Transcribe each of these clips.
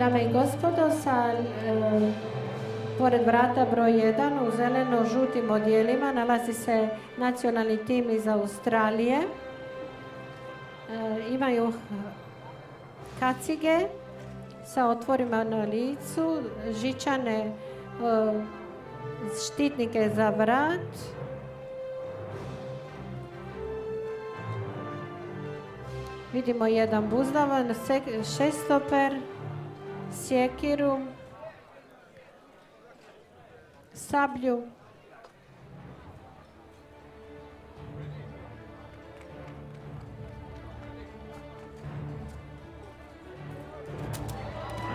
Dame I gospodo, pored vrata broj 1 u zeleno-žutim odjelima nalazi se nacionalni tim iz Australije. Imaju kacige sa otvorima na licu, žičane štitnike za vrat. Vidimo jedan buzdavan, šestoper, sjekiru, sablju.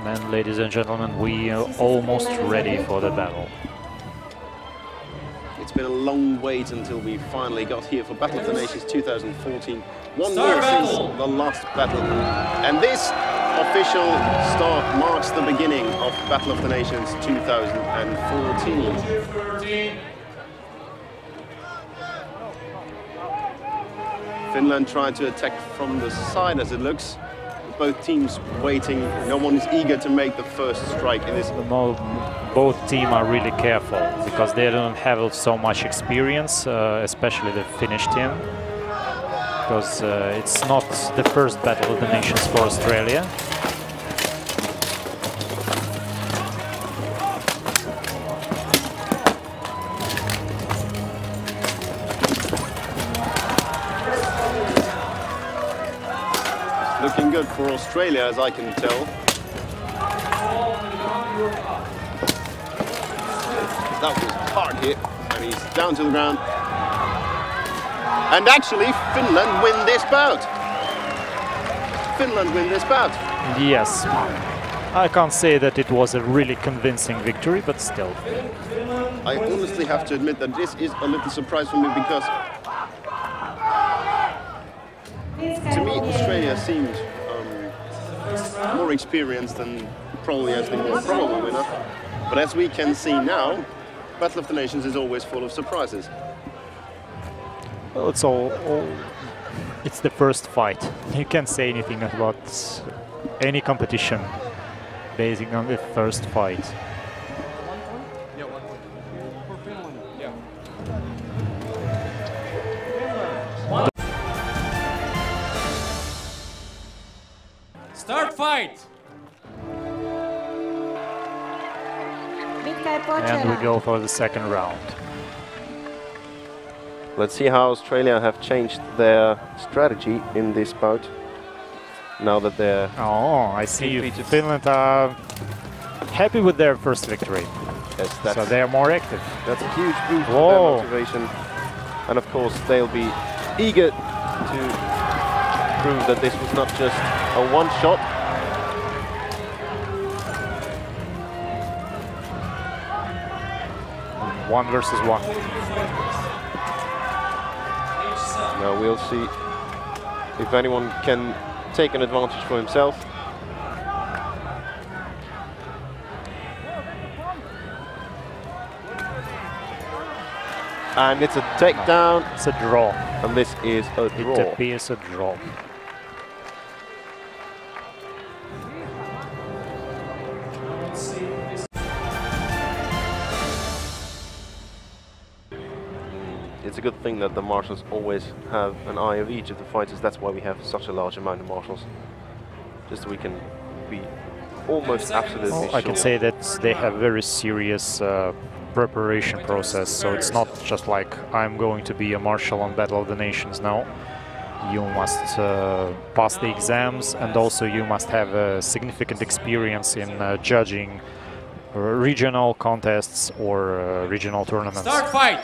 And ladies and gentlemen, we are almost ready for the battle. It's been a long wait until we finally got here for Battle of the Nations 2014. One year since the last battle. And this official start marks the beginning of Battle of the Nations 2014. Finland tried to attack from the side as it looks. Both teams waiting, no one is eager to make the first strike in this. Both teams are really careful because they don't have so much experience, especially the Finnish team, because it's not the first Battle of the Nations for Australia. Looking good for Australia, as I can tell. That was a hard hit, and he's down to the ground. And actually, Finland win this bout. Finland win this bout. Yes. I can't say that it was a really convincing victory, but still. I honestly have to admit that this is a little surprise for me because to me, Australia seemed more experienced and probably as the more probable winner. But as we can see now, Battle of the Nations is always full of surprises. Well, it's the first fight. You can't say anything about any competition based on the first fight. Start fight! And we go for the second round. Let's see how Australia have changed their strategy in this bout. Now that they're... Oh, I see Finland are happy with their first victory. Yes, so they're more active. That's a huge boost to their motivation. And of course, they'll be eager to prove that this was not just a one-shot. One versus one. Now we'll see if anyone can take an advantage for himself. And it's a takedown. It's a draw. And this is a draw. It appears a draw. It's a good thing that the marshals always have an eye of each of the fighters. That's why we have such a large amount of marshals. Just so we can be almost absolutely sure. I can say that they have very serious preparation process, so it's not just like I'm going to be a marshal on Battle of the Nations. No, you must pass the exams, and also you must have a significant experience in judging regional contests or regional tournaments. Start fight!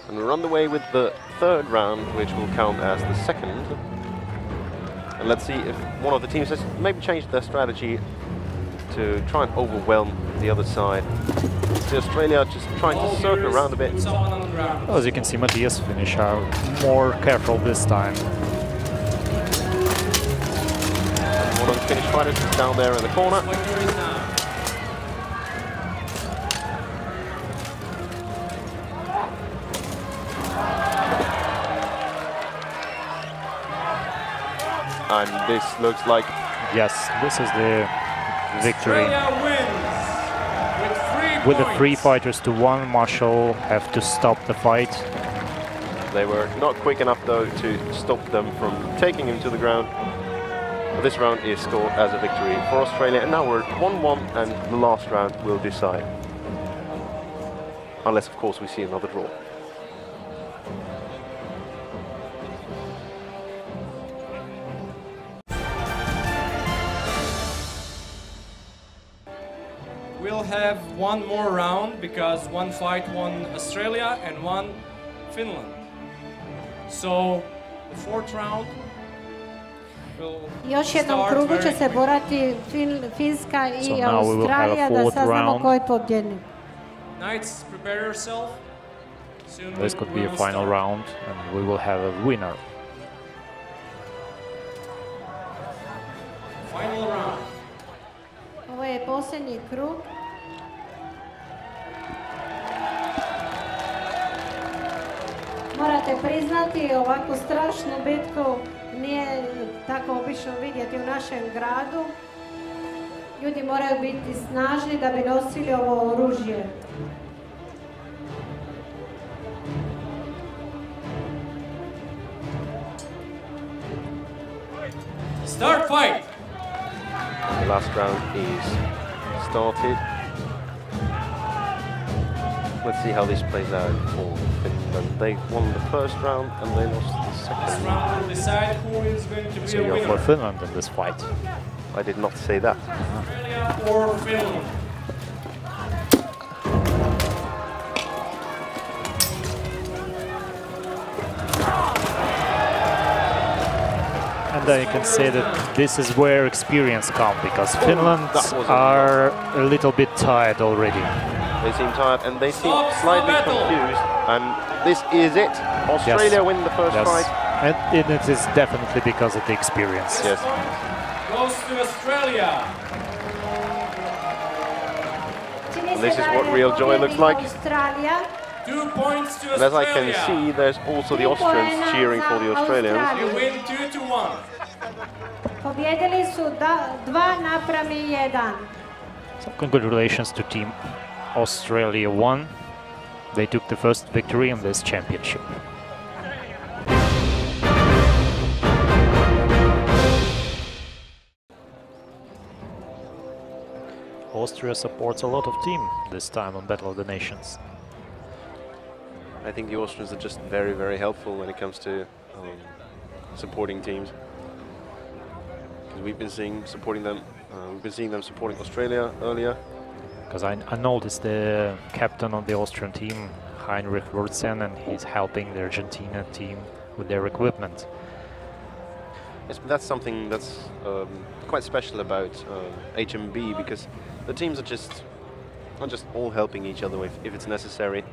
And we're on the way with the third round, which will count as the second. And let's see if one of the teams has maybe changed their strategy to try and overwhelm the other side. So Australia just trying to circle around a bit. Well, as you can see, Matthias finish out more careful this time. One of the Finnish fighters is down there in the corner. And this looks like... Yes, this is the victory. With the 3 fighters to 1, Marshall have to stop the fight. They were not quick enough though to stop them from taking him to the ground. But this round is scored as a victory for Australia, and now we're 1-1 and the last round will decide. Unless of course we see another draw. We'll have one more round because one fight won Australia and one Finland. So the 4th round will Još jednom krugu će se borati Finska i Australija, da saznamo ko je pobjednik. Knights, prepare yourself. This could be a final round and we will have a winner. Final round. Ovo je posljednji krug. Morate priznati, ovakvu strašnu bitku nije tako obično vidjeti u našem gradu. Ljudi moraju biti snažni da bi nosili ovo oružje. Start fight! The last round is started. Let's see how this plays out for Finland. They won the 1st round and they lost the 2nd. This round will decide who is going to be So a you're winner. for Finland in this fight. I did not say that. Australia or Finland. And then you can say that this is where experience comes, because Finland are a little bit tired already. They seem tired and they seem slightly confused. And this is it. Australia win the 1st fight. And it is definitely because of the experience. Yes. Goes to Australia. And this is what real joy looks like. 2 points to Australia. And as I can see, there's also the Austrians cheering for the Australians. You win 2-1. Pobjedili su 2-1. So congratulations to Team Australia 1. They took the first victory in this championship. Austria supports a lot of team this time on Battle of the Nations. I think the Austrians are just very, very helpful when it comes to supporting teams. Because we've been seeing them supporting Australia earlier. Because I noticed the captain of the Austrian team, Heinrich Wurzen, and he's helping the Argentina team with their equipment. Yes, but that's something that's quite special about HMB, because the teams are not just all helping each other if it's necessary.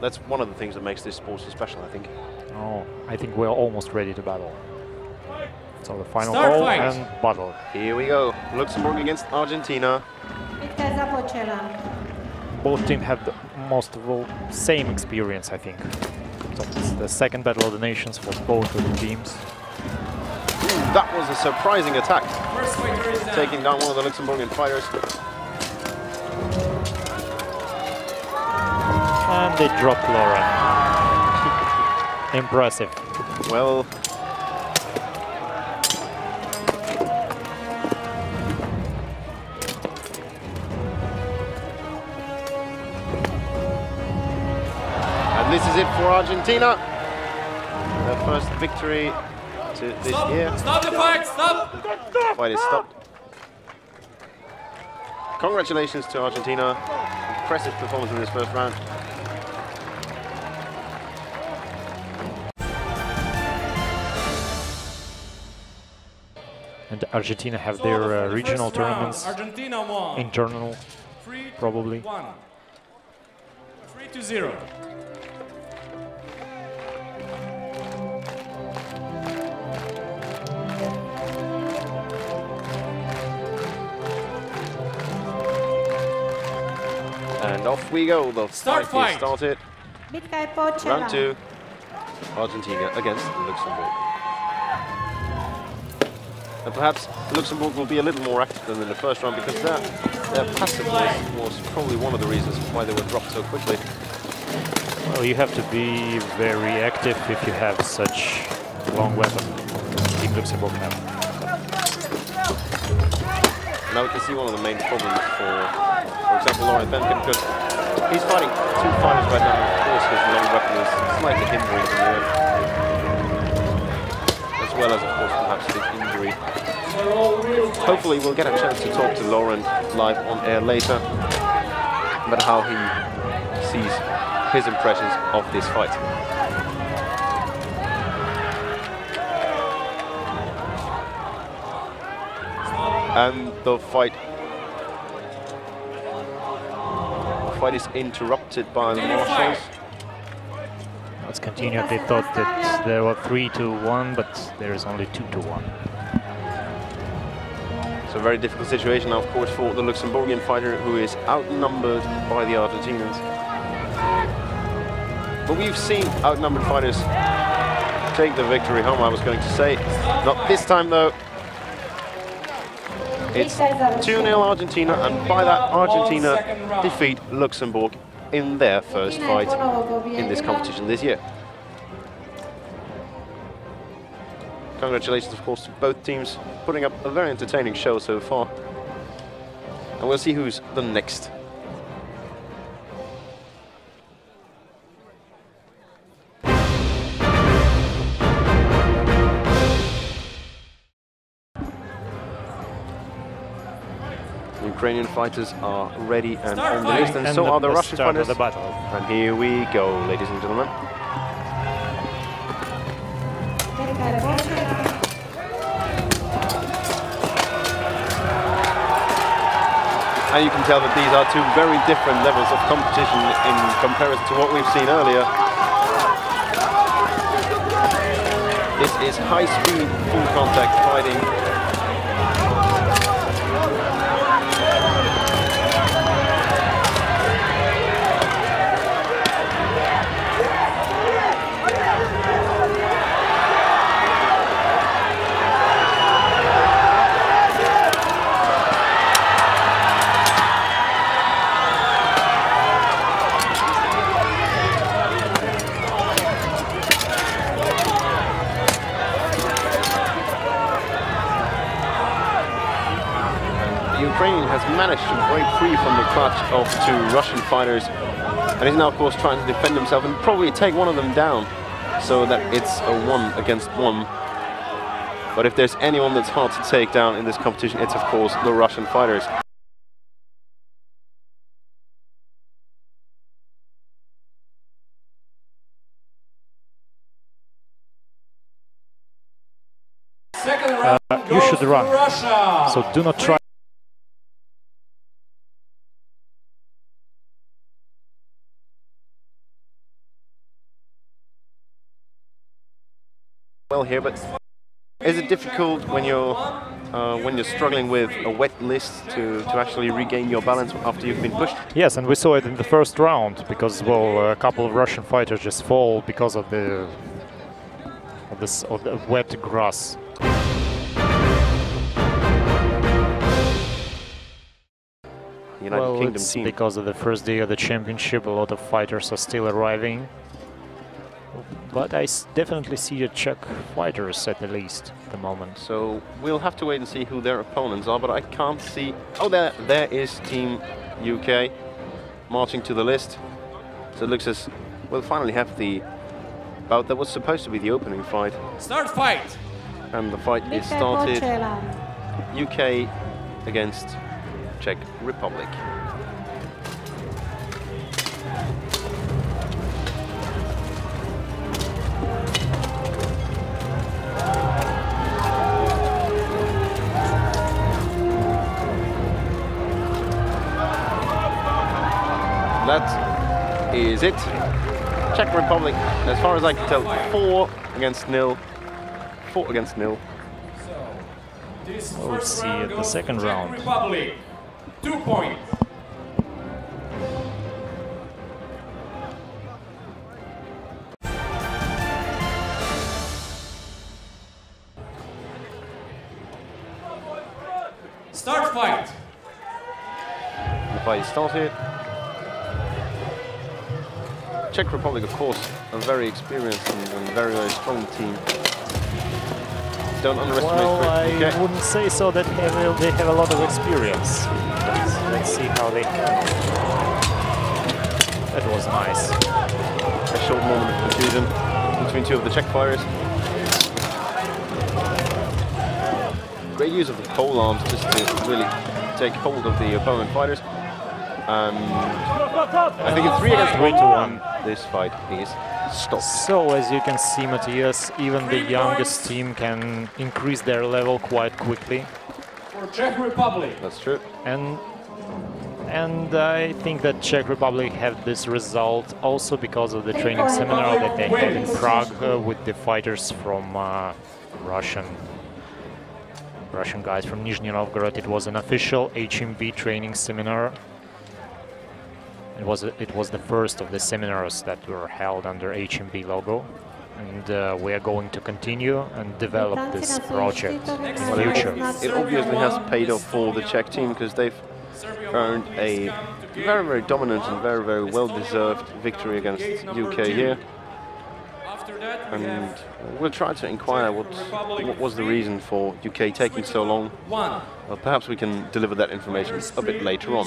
That's one of the things that makes this sport so special, I think. Oh, I think we're almost ready to battle. So the final Start call fight. and battle. Here we go. Luxembourg against Argentina. Bitka je započela. Both teams have the most of all same experience, I think. So it's the 2nd Battle of the Nations for both of the teams. That was a surprising attack, First fighter is down. taking down one of the Luxembourgian fighters. And they dropped Lauren. Impressive. Well, and this is it for Argentina. Their first victory to this year. Stop the fight! Stop! Fight is stopped. Congratulations to Argentina. Impressive performance in this 1st round. And Argentina have their regional tournaments, Argentina won. internal, probably. 3-0. And off we go. The fight is started. Bitka je počela. Round 2. Argentina against Luxembourg. And perhaps Luxembourg will be a little more active than in the first round, because their passiveness was probably one of the reasons why they were dropped so quickly. Well, you have to be very active if you have such long weapon. Team Luxembourg have. Now we can see one of the main problems for example, Laurent Benken, because he's fighting two fighters right now. Of course, his long weapon is slightly hindering him there, as well as, of course, perhaps his injury. Hopefully, we'll get a chance to talk to Laurent live on air later about how he sees his impressions of this fight. And the fight is interrupted by the marshals. Let's continue. They thought that there were 3-1, but there is only 2-1. It's a very difficult situation, of course, for the Luxembourgian fighter, who is outnumbered by the Argentinians. But we've seen outnumbered fighters take the victory home, I was going to say. Not this time, though. It's 2-0 Argentina, and by that, Argentina defeat Luxembourg in their first fight in this competition this year. Congratulations, of course, to both teams, putting up a very entertaining show so far. And we'll see who's the next. Ukrainian fighters are ready and on the list, and so are the Russian fighters. And here we go, ladies and gentlemen. And you can tell that these are two very different levels of competition in comparison to what we've seen earlier. This is high-speed, full-contact fighting. Ukrainian has managed to break free from the clutch of two Russian fighters, and he's now, of course, trying to defend himself and probably take one of them down, so that it's a 1 against 1. But if there's anyone that's hard to take down in this competition, it's, of course, the Russian fighters. Second round you should run, Russia. so do not try. Well here, but is it difficult when you're struggling with a wet list to actually regain your balance after you've been pushed? Yes, and we saw it in the first round, because, well, a couple of Russian fighters just fall because of the wet grass. United Kingdom it's team. because of the first day of the championship, a lot of fighters are still arriving. But I definitely see the Czech fighters at the least at the moment. So we'll have to wait and see who their opponents are, but I can't see... Oh, there is Team UK marching to the list. So it looks as we'll finally have the bout that was supposed to be the opening fight. Start fight! And the fight is started. UK against Czech Republic. That is it. Czech Republic, as far as I can tell, 4 against 0. 4 against 0. Well, let's see at the second round. Republic, 2 points. Start fight. The fight started. Czech Republic, of course, a very experienced and very, very strong team. Don't underestimate. Well, I UK. wouldn't say so that they have a lot of experience. Let's see how they handle. That was nice. A short moment of confusion between two of the Czech fighters. Great use of the pole arms just to really take hold of the opponent fighters. I think in 3 against 3 to 1, this fight is stopped. So as you can see, Matthias, even the youngest team can increase their level quite quickly. For Czech Republic. That's true. And I think that Czech Republic have this result also because of the training seminar that they had in Prague with the fighters from Russian guys from Nizhny Novgorod. It was an official HMB training seminar. It was the first of the seminars that were held under HMB logo, and we are going to continue and develop this project in the future. It obviously has paid off for the Czech team because they've earned a very, very dominant and very, very well-deserved victory against UK here. And we'll try to inquire what was the reason for UK taking so long. Well, perhaps we can deliver that information a bit later on.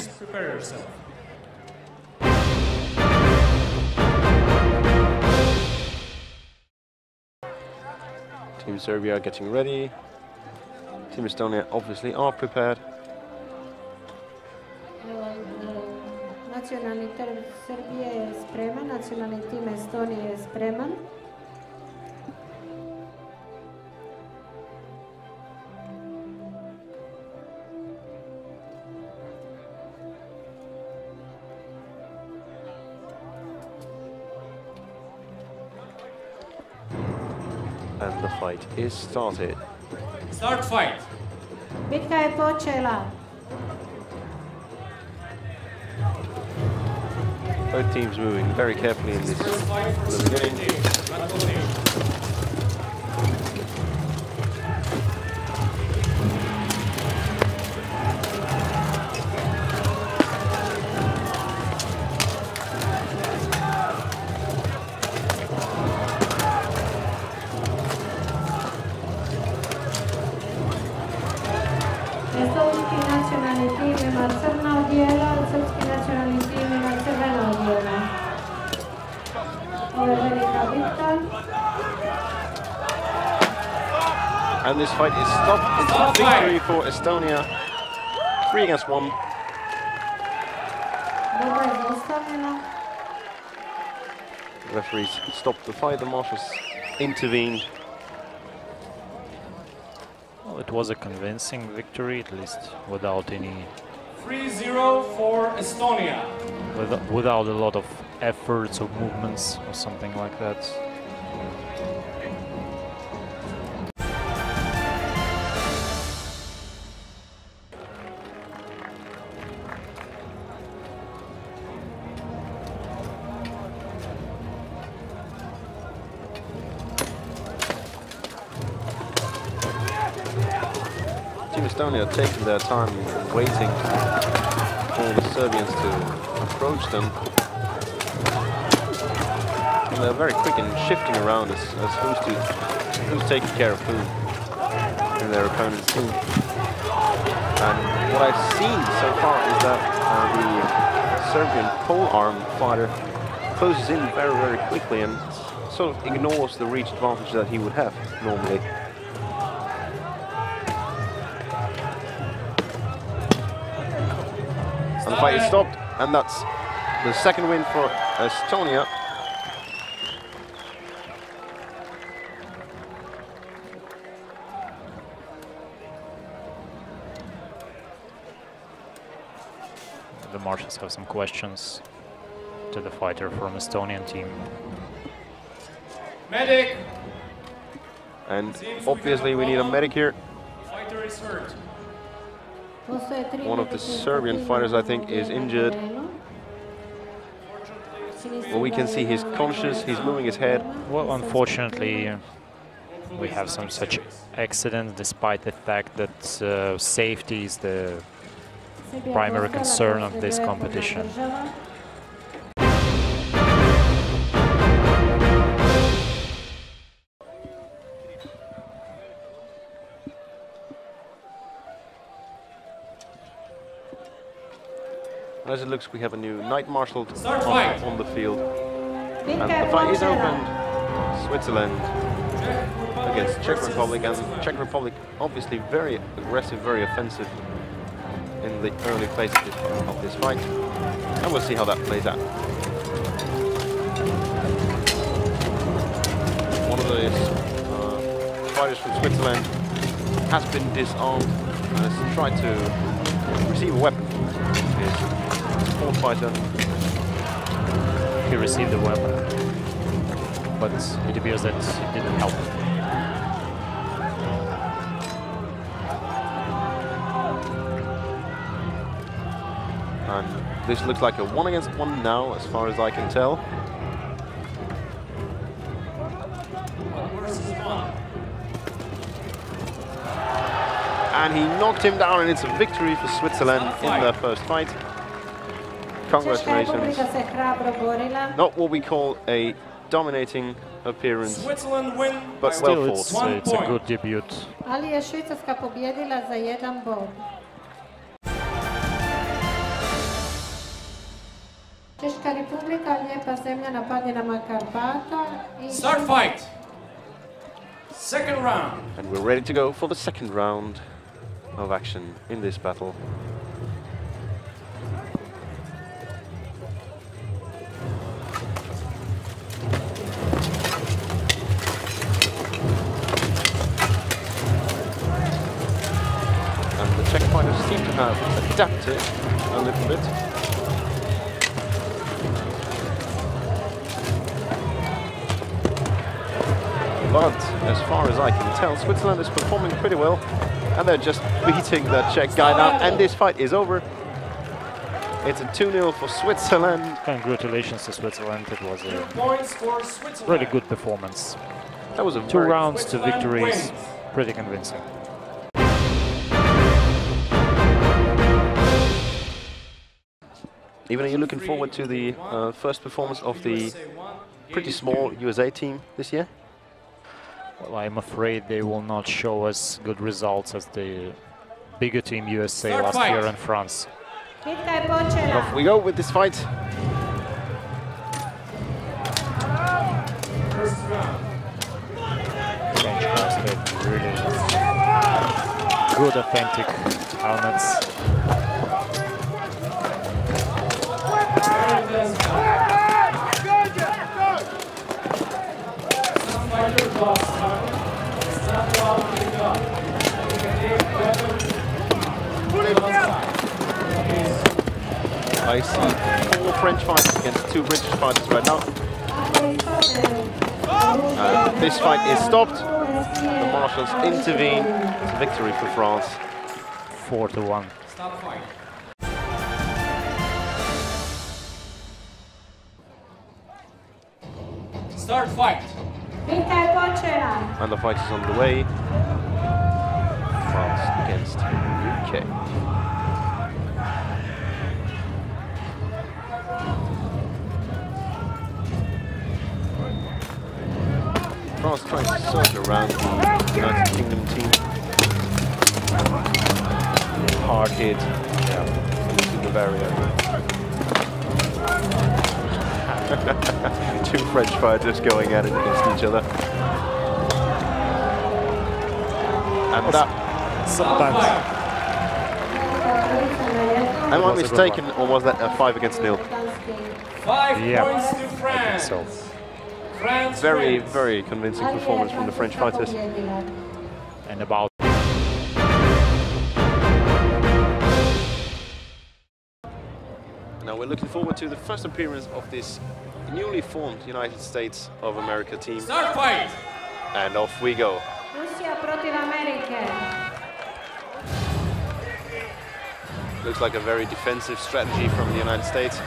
Team Serbia getting ready. Team Estonia obviously are prepared. Nacionalni tim Srbije je spreman, nacionalni tim Estonije je spreman. And the fight is started. Start fight. Bitka je počela. Both teams moving very carefully in this the beginning. Estonski nacionalni tim ima crna odijela, srpski nacionalni tim ima crvena odijela. Ovo je velika bitka. And this fight is stopped. It's a victory for Estonia. 3 against 1. Borba je zaustavljena. Referees stopped the fight. The marshals intervened. Well, it was a convincing victory, at least without any 3-0 for Estonia. without a lot of efforts or movements or something like that. Team Estonia are taking their time, waiting for the Serbians to approach them. And they're very quick in shifting around as who's taking care of who in their opponent's team. And what I've seen so far is that the Serbian polearm fighter closes in very, very quickly and sort of ignores the reach advantage that he would have normally. And the fight is stopped, and that's the second win for Estonia. The marshals have some questions to the fighter from Estonian team. Medic. And obviously we need a medic here. Fighter is hurt. One of the Serbian fighters, I think, is injured. Well, we can see he's conscious, he's moving his head. Well, unfortunately, we have some such accidents, despite the fact that safety is the primary concern of this competition. As it looks, we have a new Knight Marshal fight. on the field. And the fight is opened. Switzerland against Czech Republic, and Czech Republic obviously very aggressive, very offensive in the early phases of this fight. And we'll see how that plays out. One of the fighters from Switzerland has been disarmed and has tried to receive a weapon. His fourth fighter. He received the weapon, but it appears that it didn't help. And this looks like a 1-against-1 now, as far as I can tell. And he knocked him down, and it's a victory for Switzerland in their first fight. Congratulations. Not what we call a dominating appearance, Switzerland win, but Still, well fought. it's a good debut. Ali je Švicarska pobijedila za 1 bod. Češka Republika, lijepa zemlja napadnjena Karpata. start fight. Second round. And we're ready to go for the second round of action in this battle. And the Czech fighters seem to have adapted a little bit. But as far as I can tell, Switzerland is performing pretty well, and they're just beating the Czech guy now, and this fight is over. It's a 2-0 for Switzerland. Congratulations to Switzerland. It was 2 a points for Switzerland. really good performance. That was a 2 very rounds to Switzerland victories, wins. pretty convincing. Even are you looking forward to the first performance of the pretty small USA team this year? Well, I'm afraid they will not show us good results as the bigger team USA Start last fight. year in France. Bitka je počela. Off we go with this fight. First round. French guys have really good authentic helmets. I see 4 French fighters against 2 British fighters right now. This fight is stopped. The marshals intervene. It's a victory for France. 4-1. Stop fight. Start fight. Bitka je počela. And the fight is on the way. France against UK. France trying to surge around the United Kingdom team. Hard hit into the barrier. 2 French fighters going at it against each other. And that... Sometimes Am I was a good mistaken, or was that a 5-against-0? 5 Yeah, points to I think France. so. France Very, wins. very convincing performance from the French fighters. And about Now we're looking forward to the first appearance of this newly formed United States of America team. Start fight. And off we go. Rusija protiv Amerike. Looks like a very defensive strategy from the United States.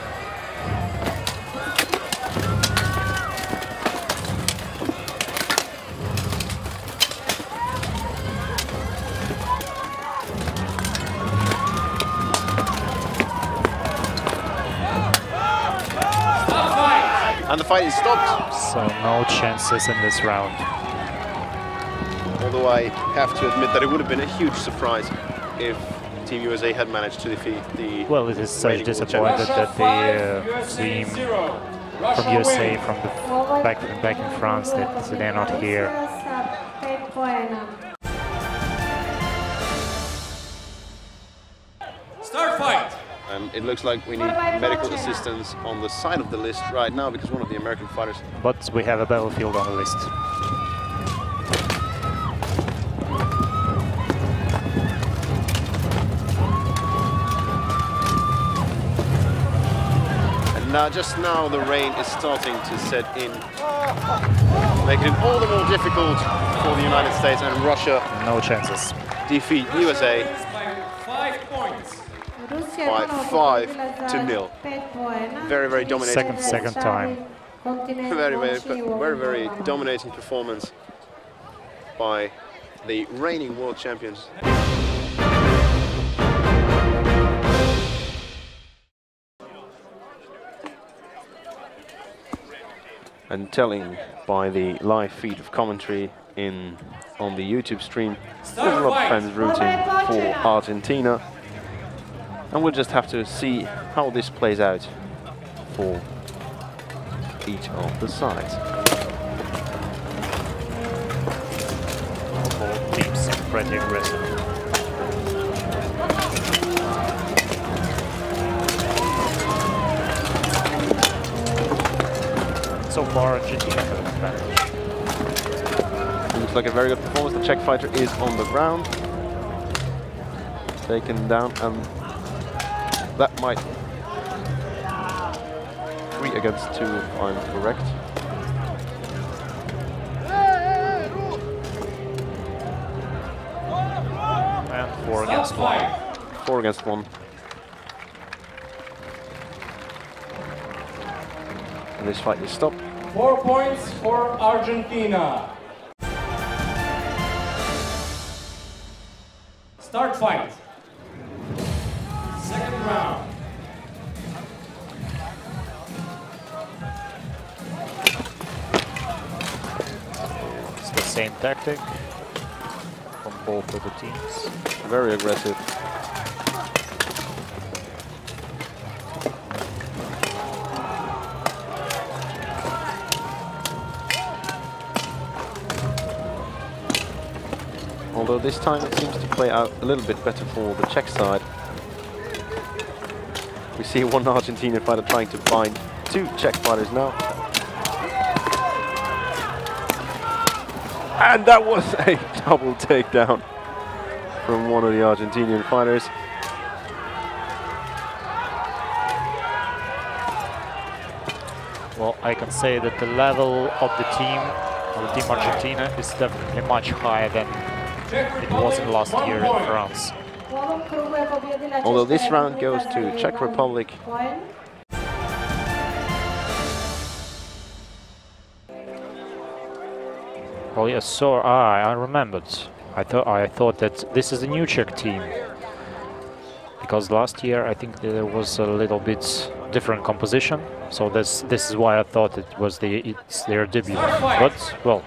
And the fight is stopped. So no chances in this round. Although I have to admit that it would have been a huge surprise if Team USA had managed to defeat the... Well, it is such reigning world disappointed champions. that the team from USA, from the back in France, that they're not here. Start fight! And it looks like we need medical assistance on the side of the list right now because one of the American fighters... But we have a battlefield on the list. Just now the rain is starting to set in, making it all the more difficult for the United States and Russia. No chances. Defeat USA By 5 points. by 5-0. Very, very dominating. Second time. Very dominating performance by the reigning world champions. And telling by the live feed of commentary on the YouTube stream, there's a lot of fans rooting for Argentina, and we'll just have to see how this plays out for each of the sides. Both teams pretty aggressive. So far, Argentina has an advantage. Looks like a very good performance. The Czech fighter is on the ground, taken down, and that might 3 against 2 if I'm correct. And 4 against 1. 4 against 1. And this fight is stopped. 4 points for Argentina. Start fight. Second round. It's the same tactic from both of the teams. Very aggressive. Although this time it seems to play out a little bit better for the Czech side. We see one Argentinian fighter trying to bind 2 Czech fighters now. And that was a double takedown from one of the Argentinian fighters. Well, I can say that the level of the team Argentina is definitely much higher than it was in last year in France. Although this round goes to Czech Republic. Oh yes, so I remembered. I thought that this is a new Czech team, because last year I think there was a little bit different composition. So this is why I thought it's their debut. But well.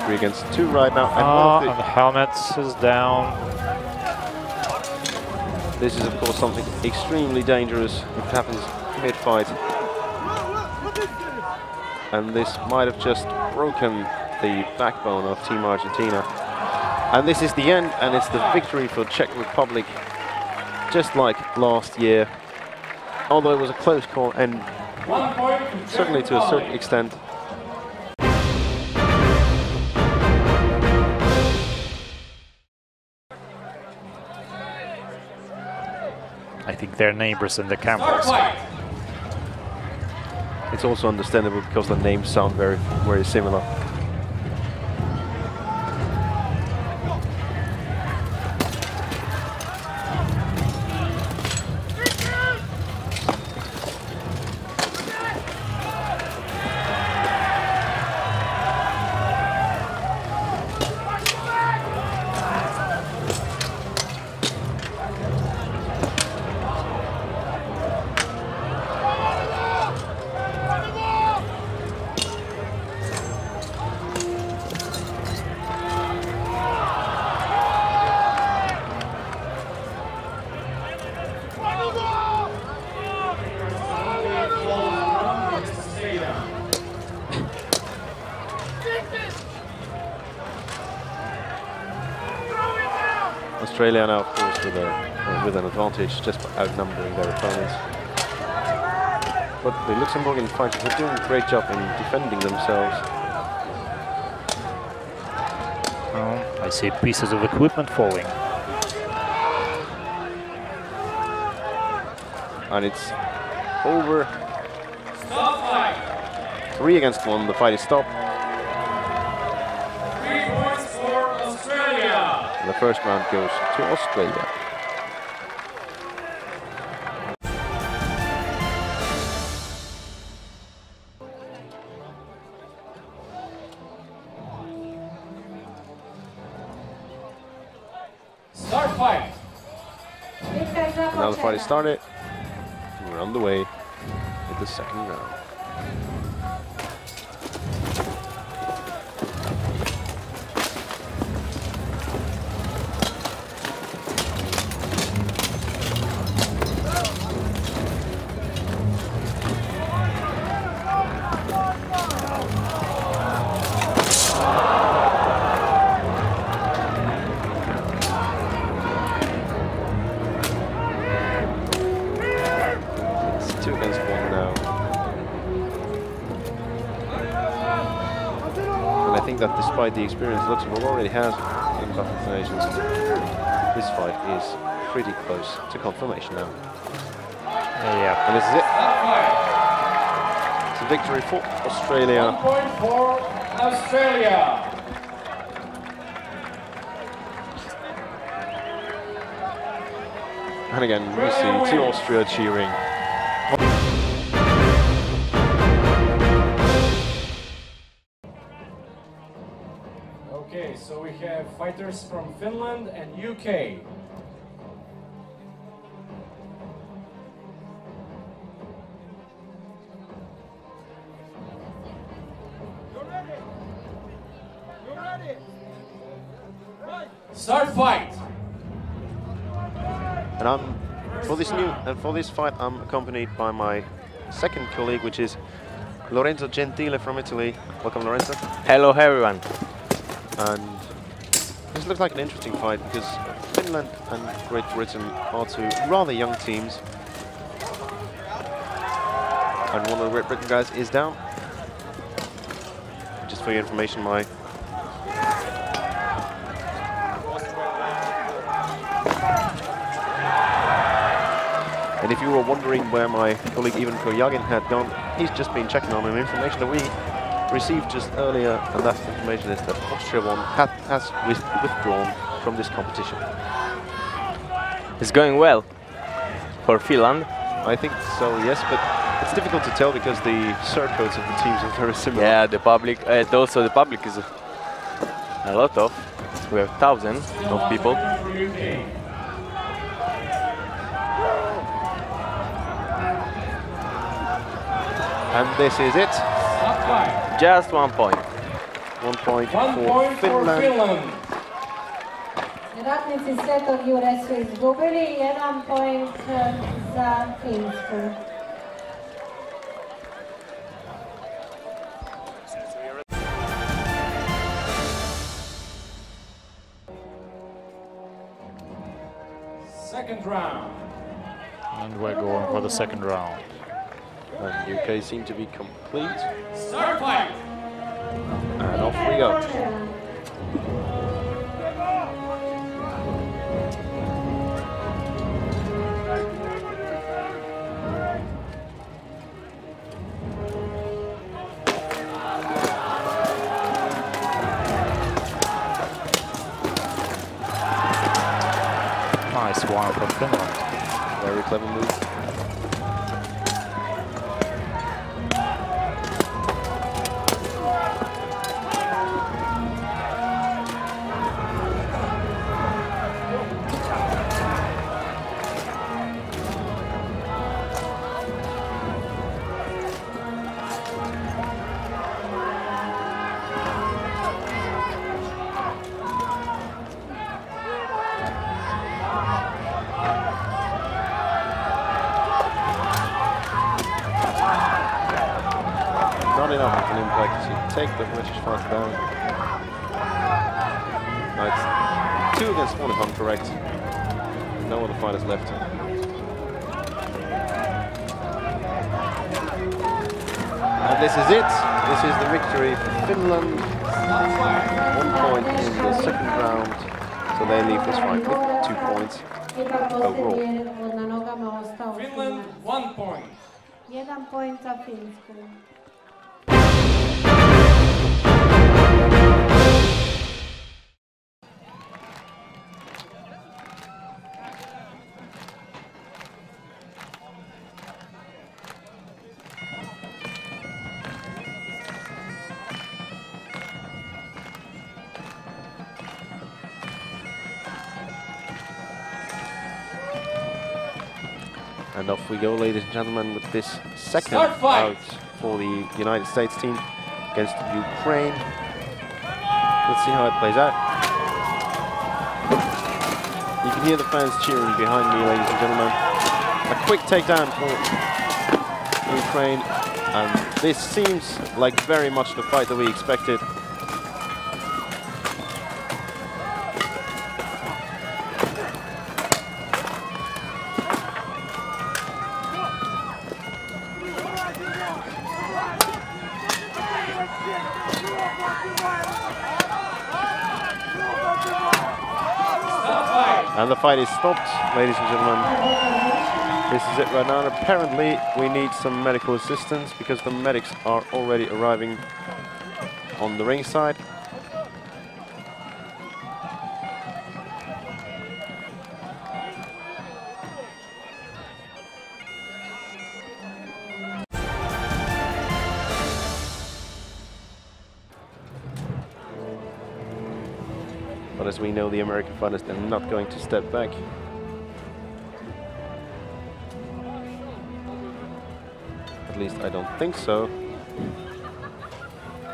Three against 2 right now. And the helmet is down. This is of course something extremely dangerous if it happens mid-fight. And this might have just broken the backbone of Team Argentina. And this is the end, and it's the victory for Czech Republic, just like last year. Although it was a close call, and certainly to a certain extent. I think they're neighbors in the cameras. It's also understandable because the names sound very, very similar. Australia now, of course, with an advantage just by outnumbering their opponents. But the Luxembourgian fighters are doing a great job in defending themselves. Oh, I see pieces of equipment falling. And it's over. Stop fight. 3 against 1, the fight is stopped. 3 points for Australia. The first round goes to Australia. Start fight. Now the fight is started. We're on the way with the second round. That despite the experience Luxembourg already has in Battle of the Nations, this fight is pretty close to confirmation now. Yeah. And this is it. It's a victory for Australia. 1 point for Australia. And again, we see Team Austria cheering. Okay, so we have fighters from Finland and UK. Start fight. And for this fight, I'm accompanied by my second colleague, which is Lorenzo Gentile from Italy. Welcome, Lorenzo. Hello, everyone. And this looks like an interesting fight because Finland and Great Britain are 2 rather young teams. And one of the Great Britain guys is down. Just for your information, and if you were wondering where my colleague Ivan Trogir had gone, he's just been checking on an information that we received just earlier, and that information is that Austria has withdrawn from this competition. It's going well for Finland. I think so, yes, but it's difficult to tell because the cert codes of the teams are very similar. Yeah, the public, also the public is a lot of. We have thousands of people. And this is it. Just 1 point. 1 point, 1 for point Finland. for Finland. Ratnici Svetog Jure su izgubili, 1 point za Finsku. Second round. And we're going for the second round. And UK seem to be complete. Start fight. And off we go. +1 for Finland. Very clever move. Not enough of an impact to take the British fighter down. No, it's 2 against 1 if I'm correct. No other fighters left. And this is it. This is the victory for Finland. 1 point in the second round. So they leave this fight with 2 points overall. Finland, 1 point. 1 point za Finsku. And off we go, ladies and gentlemen, with this second Start fight. out for the United States team against Ukraine. Let's see how it plays out. You can hear the fans cheering behind me, ladies and gentlemen. A quick takedown for Ukraine, and this seems like very much the fight that we expected. And the fight is stopped, ladies and gentlemen. This is it right now. And apparently, we need some medical assistance because the medics are already arriving on the ringside. But as we know, the American fighters, they're not going to step back. At least I don't think so.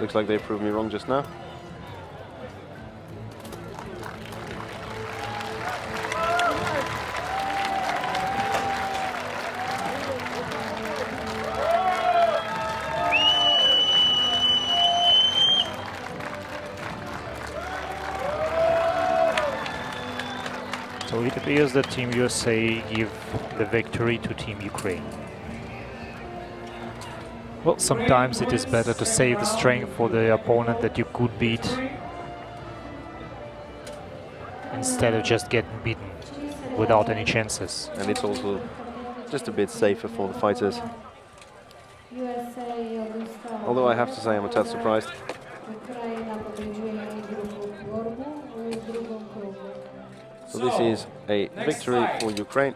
Looks like they proved me wrong just now. So it appears that Team USA give the victory to Team Ukraine. Well, sometimes it is better to save the strength for the opponent that you could beat instead of just getting beaten without any chances. And it's also just a bit safer for the fighters. Although I have to say I'm a tad surprised. So this is a victory for Ukraine.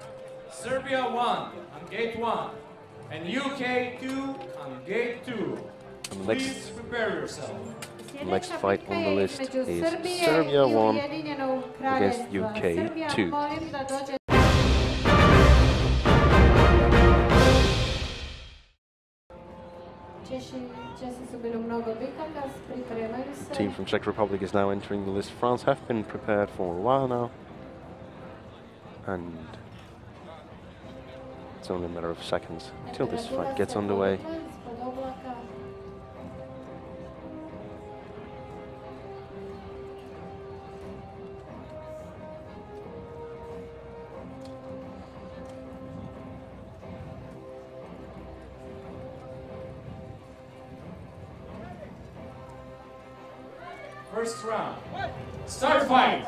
Serbia 1 on gate 1 and UK 2 on gate 2. And Please prepare yourself. the next fight on the list is Serbia 1 against UK 2. The team from Czech Republic is now entering the list. France have been prepared for a while now. And it's only a matter of seconds until this fight gets underway. First round. Start fight.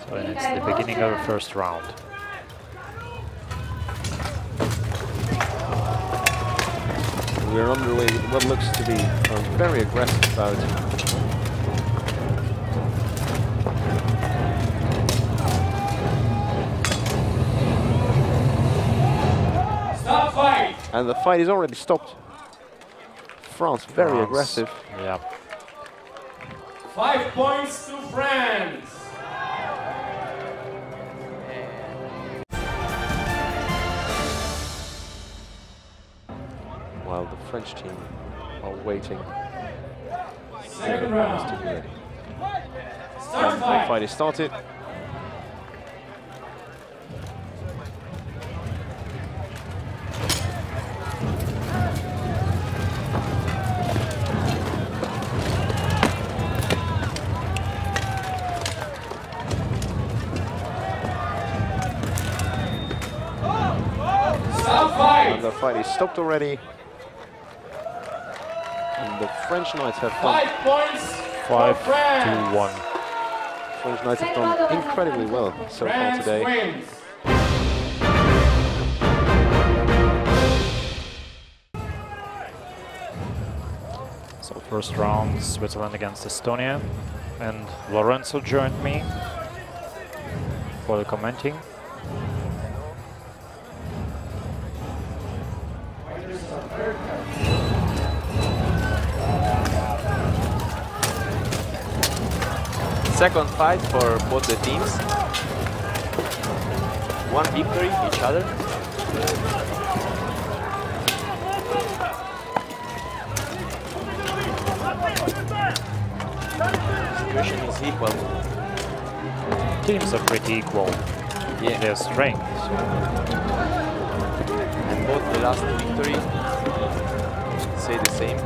So and it's the beginning of the first round. We're underway with what looks to be a very aggressive bout. And the fight is already stopped. France very aggressive. Yeah. 5 points to France. While the French team are waiting. Second round. To be ready. Start The fight. fight is started. And the fight is stopped already. And the French Knights have done 5 points. 5-1. French Knights have done incredibly well so far today. Wins. So first round, Switzerland against Estonia, and Lorenzo joined me for the commenting. Second fight for both the teams. One victory each other. Situation is equal. Teams are pretty equal in their strength. And both the last victory say the same.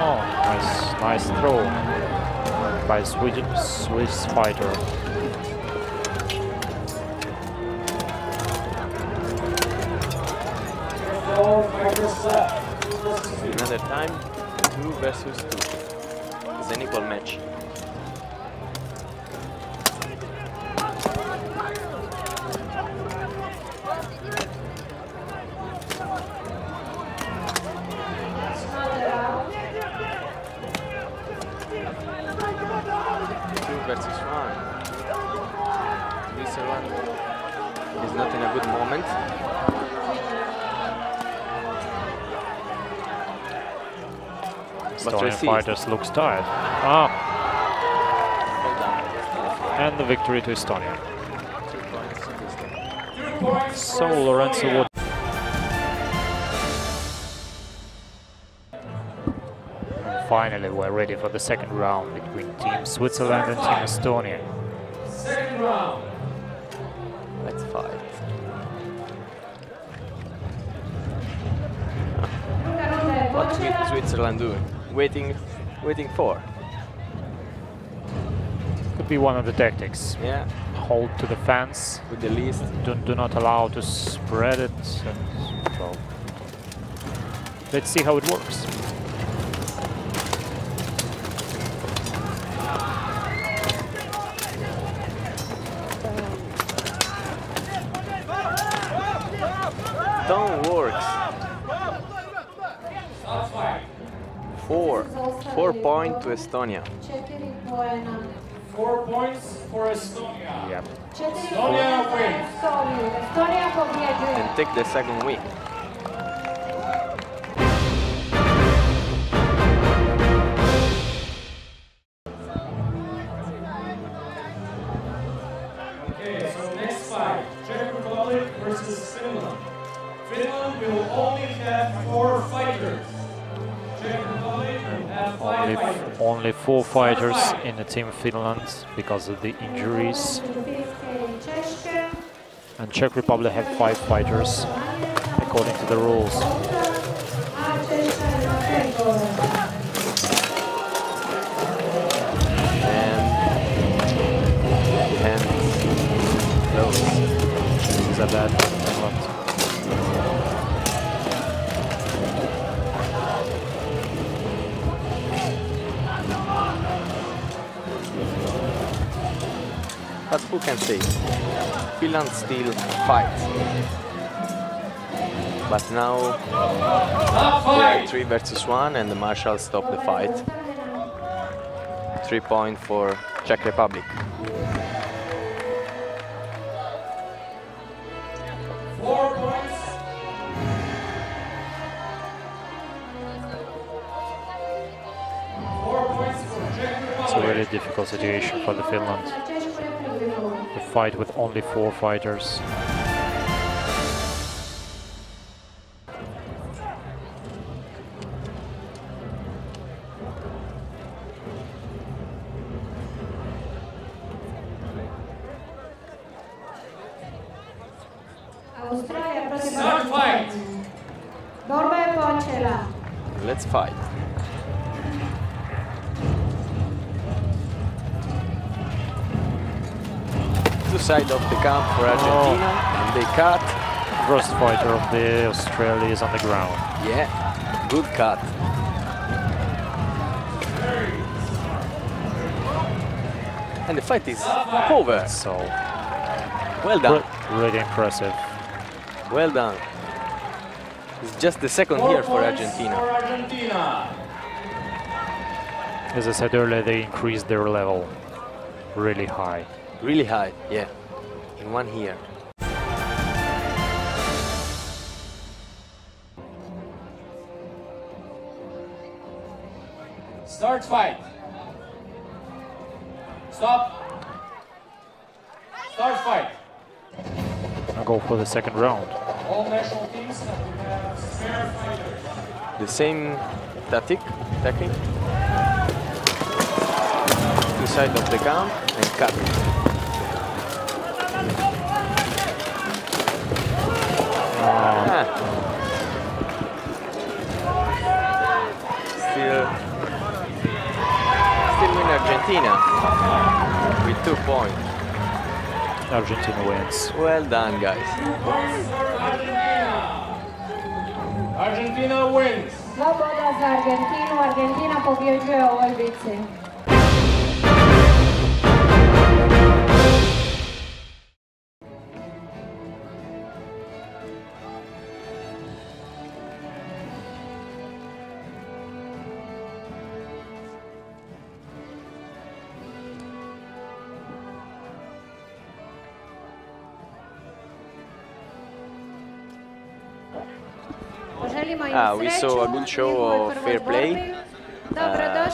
Oh, nice throw by Swiss fighter. Another time, 2 versus 2. It's an equal match. Is not in a good moment. Estonian fighters looks tired. Ah. And the victory to Estonia. 2 points. So Lorenzo would. And finally, we're ready for the second round between Team Switzerland and Team Estonia. Second round. Let's fight. What will Switzerland do? Waiting for. Could be one of the tactics. Yeah. Hold to the fence. With the least. Do not allow to spread it. And, well, let's see how it works. Don't works. 4 points to Estonia. 4 points for Estonia. Yep. Estonia wins. And take the second win. Okay, so next fight, Czech Republic versus Finland. Finland will only have 4 fighters. Czech Republic will have 5 fighters. Only 4 fighters in the Team Finland because of the injuries. And Czech Republic have 5 fighters according to the rules. And close. This is a bad Finland. But who can say? Finland still fights. But now they are 3 versus 1 and the Marshal stopped the fight. 3 points for Czech Republic. difficult situation for the Finland. The fight with only 4 fighters. Start fight! Let's fight. Two sides of the camp for Argentina, and they cut. First fighter of the Australia is on the ground. Yeah, good cut. And the fight is over. So, Well done. really impressive. Well done. It's just the second 4 here for points Argentina. for Argentina. As I said earlier, they increased their level really high. Really high, yeah. In one here. Start fight. Stop. Start fight. I'll go for the second round. All national teams have spare fighters. The same technique. Two sides of the camp and cut. Still win Argentina with 2 points. Argentina wins. Well done, guys. Argentina wins. Sloboda za Argentinu. Argentina pobjeđuje u ovoj bitci. We saw a good show of fair play.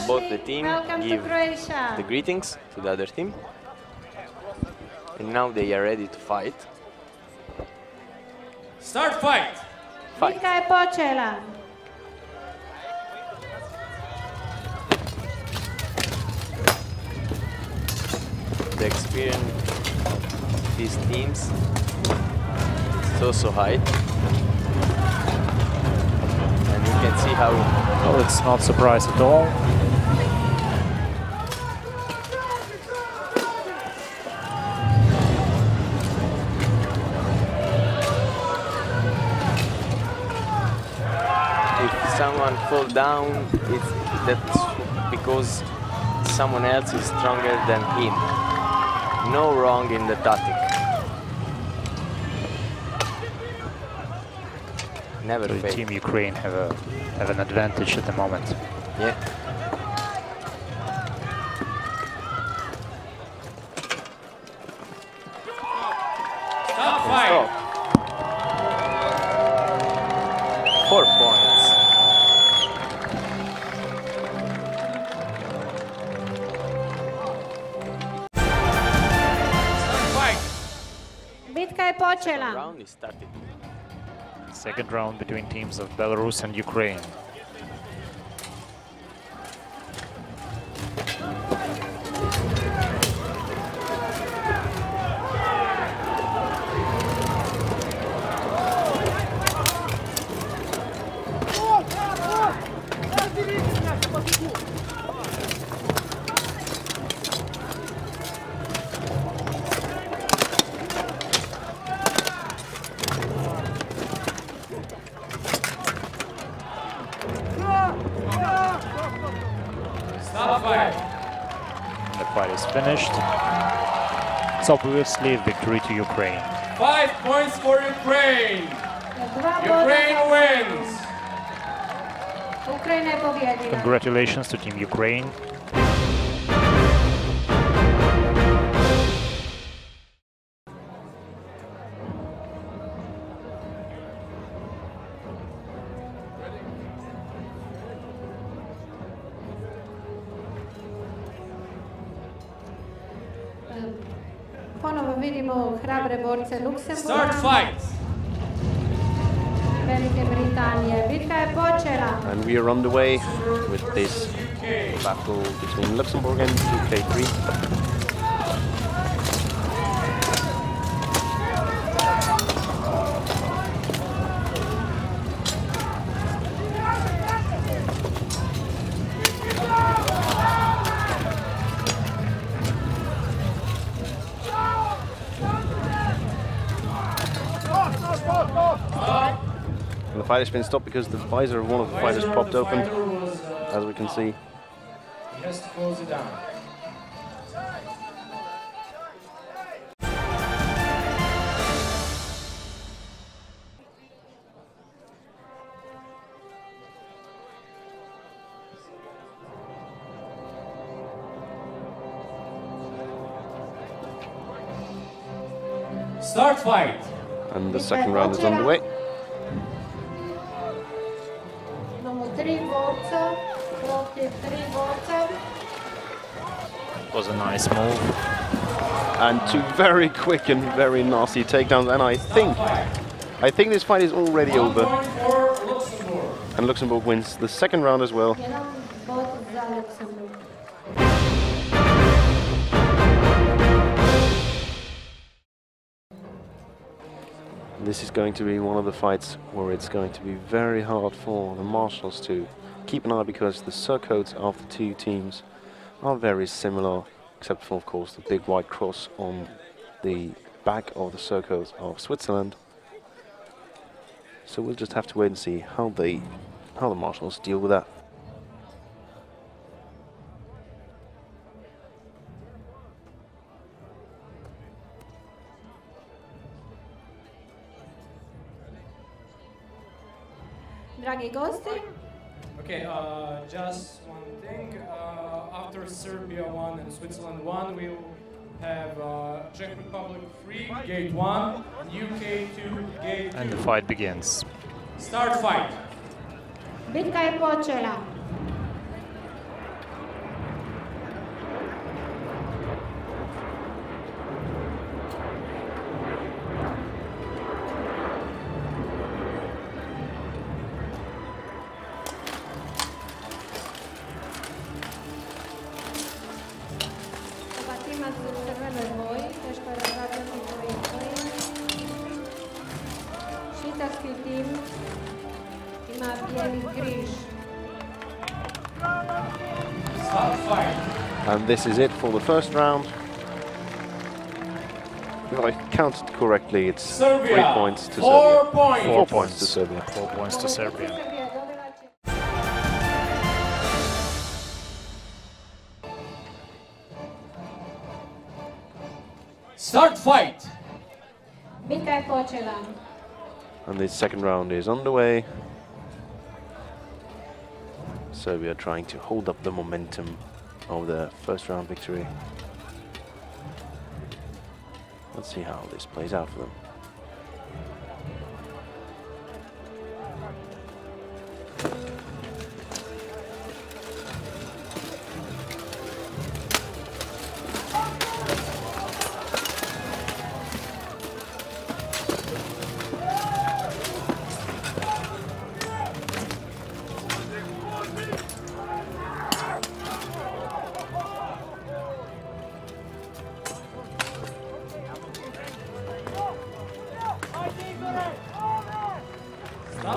Both the team give the greetings to the other team. And now they are ready to fight. Start fight. Bitka je počela. The experience of these teams is also high. And you can see how... Well, it's not a surprise at all. If someone falls down, that's because someone else is stronger than him. No wrong in the tactic. Never So fail. Team Ukraine have an advantage at the moment. Yeah. Stop fight. 4 points. Start fight. Bitka je počela. Round is started. Second round between teams of Belarus and Ukraine. Stop fight. The fight is finished. It's obviously a victory to Ukraine. 5 points for Ukraine. Ukraine wins. Ukrajina je pobjedila. Congratulations to Team Ukraine. Ponovo vidimo hrabre borce Luksemburga. Start fight! Velike Britanije. Bitka je počela. And we are underway with this battle between Luxembourg and UK3. And the fight has been stopped because the visor of one of the fighters popped open, as we can see. He has to close it down. Start fight! And the second round is underway. Was a nice move. And two very quick and very nasty takedowns, and I think this fight is already over. And Luxembourg wins the second round as well. This is going to be one of the fights where it's going to be very hard for the marshals to keep an eye, because the surcoats of the two teams are very similar, except for, of course, the big white cross on the back of the surcoat of Switzerland. So we'll just have to wait and see how the marshals deal with that. Dragi gosti. Okay, just one thing. After Serbia 1 and Switzerland 1, we'll have Czech Republic 3, gate 1, UK 2, gate 2. And the fight begins. Start fight! Bitka je počela. Švicarski tim ima bijeli križ. And this is it for the first round. If I counted correctly, it's Serbia, 3 points to Serbia. Serbia. 4 points to Serbia. 4 points to Serbia. Start fight! Bitka je počela. And the second round is underway. Serbia trying to hold up the momentum of their first round victory. Let's see how this plays out for them.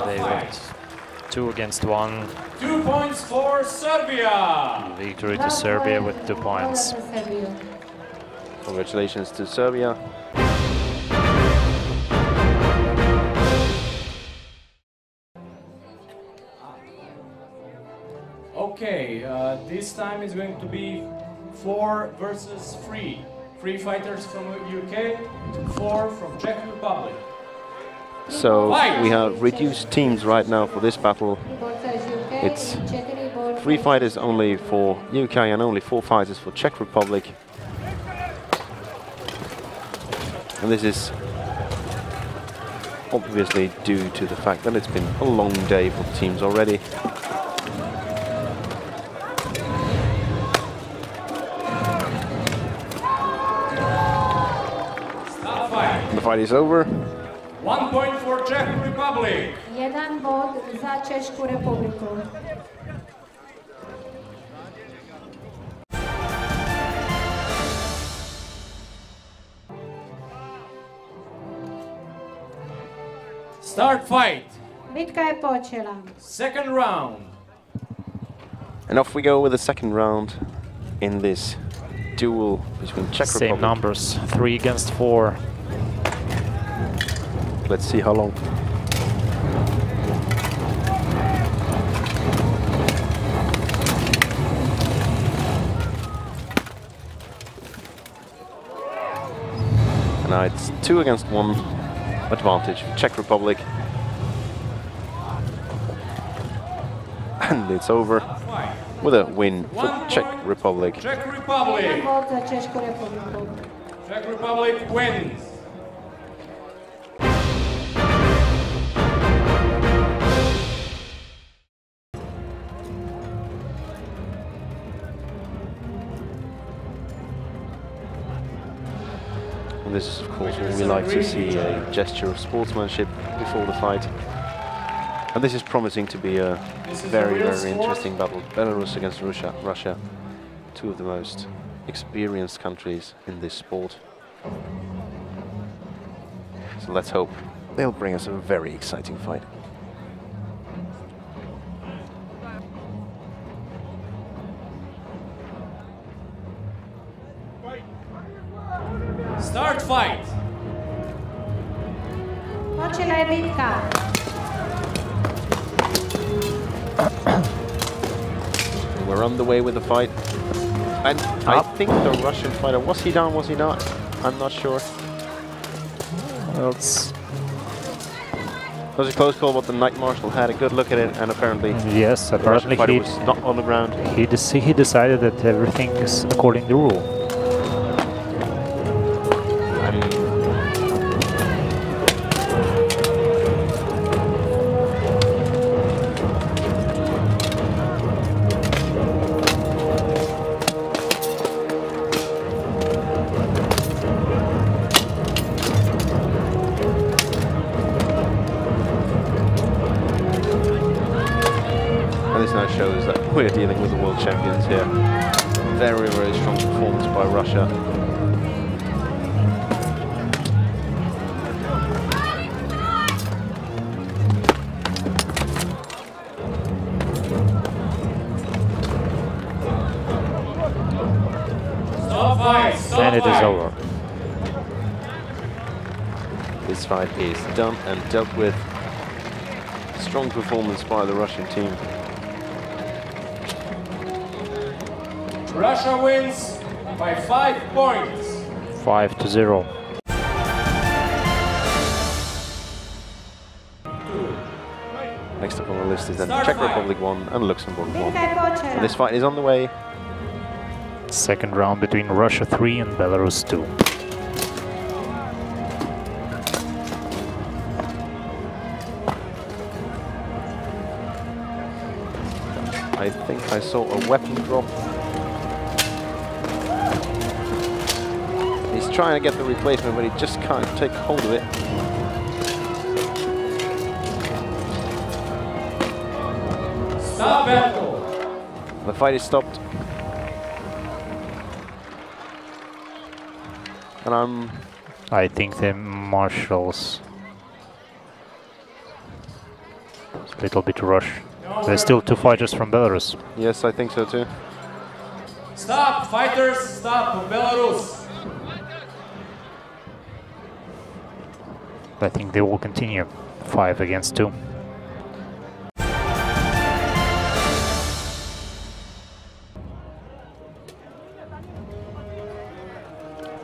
They went 2 against 1. 2 points for Serbia! Victory to Serbia with 2 points. Congratulations to Serbia. Okay, this time it's going to be 4 versus 3. 3 fighters from UK to 4 from Czech Republic. So we have reduced teams right now for this battle. It's 3 fighters only for UK and only 4 fighters for Czech Republic. And this is obviously due to the fact that it's been a long day for the teams already. the fight is over. 1 point for Czech Republic. 1 bod za Češku republiku. Start fight. Bitka je počela. Second round. And off we go with the second round in this duel between Czech Republic. Same numbers, 3 against 4. Let's see how long. And now it's 2 against 1 advantage for Czech Republic. And it's over with a win for Czech Republic. Czech Republic. 1 bod za Češku republiku. Czech Republic wins. And this is, of course, what we like to see, a gesture of sportsmanship before the fight. And this is promising to be a very, very interesting battle. Belarus against Russia, two of the most experienced countries in this sport. So let's hope they'll bring us a very exciting fight. Start fight. Počela je bitka. We're on the way with the fight. And I think the Russian fighter, was he down, was he not? I'm not sure. Well, it was a close call, but the Knight Marshal had a good look at it, and apparently yes, apparently the Russian fighter was not on the ground. He decided that everything is according to the rule. Shows that we're dealing with the world champions here. Very, very strong performance by Russia. And it is over. This fight is done and dealt with. Strong performance by the Russian team. Russia wins by 5 points. 5-0. Next up on the list is then Czech Republic 1 and Luxembourg 1. And this fight is on the way. Second round between Russia 3 and Belarus 2. I think I saw a weapon drop. He's trying to get the replacement, but he just can't take hold of it. Stop battle. The fight is stopped. And I think the marshals a little bit rush. There's still 2 fighters from Belarus. Yes, I think so too. Stop, fighters, stop, Belarus. I think they will continue 5 against 2.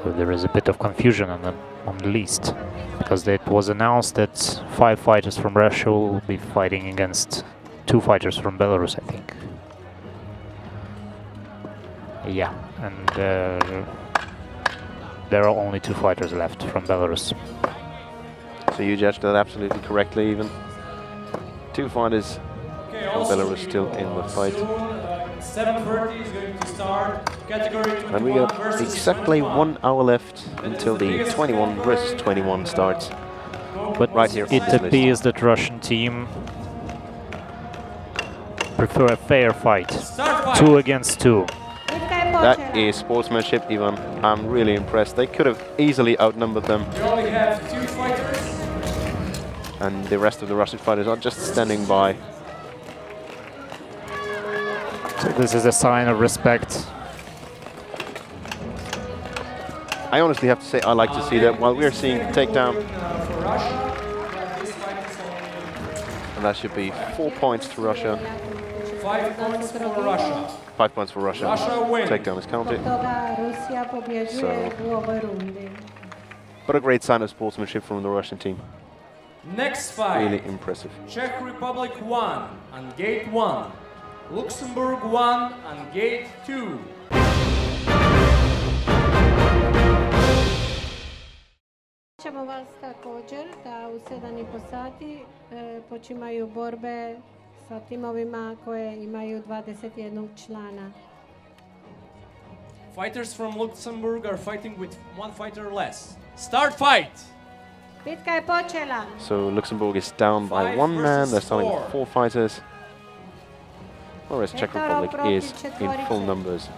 So there is a bit of confusion on the list, because it was announced that 5 fighters from Russia will be fighting against 2 fighters from Belarus, I think. Yeah, and there are only 2 fighters left from Belarus. So you judged that absolutely correctly even. 2 fighters from Belarus still in the fight. 7:30 is going to start category 21 And we got versus exactly 1 hour left until the 21 versus 21 starts. But right here it appears that Russian team prefer a fair fight. 2 against 2. That is sportsmanship, Ivan. I'm really impressed. They could have easily outnumbered them. They only have 2 fighters. And the rest of the Russian fighters are just standing by. So this is a sign of respect. I honestly have to say I like to see that while we're seeing takedown. And that should be 4 points to Russia. 5 points for Russia. 5 points for Russia. Russia wins. Takedown is counted. So, but a great sign of sportsmanship from the Russian team. Next fight. Really impressive. Czech Republic 1 on gate 1. Luxembourg 1 on gate 2. Ćemo vas također da u 7,5 sati počimaju borbe sa timovima koje imaju 21 člana. Fighters from Luxembourg are fighting with 1 fighter less. Start fight! Bitka je počela. So Luxembourg is down by 1 man. They're starting with 4 fighters. Whereas Czech Republic is in full numbers.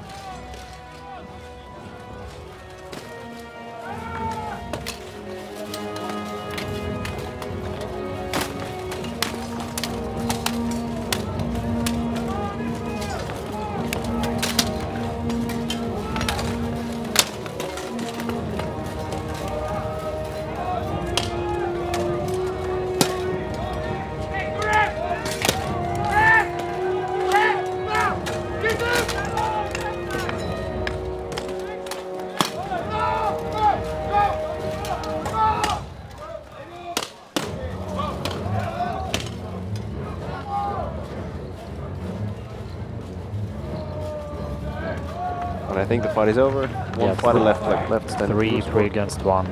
I think the fight is over. One fighter left standing. 3 against 1.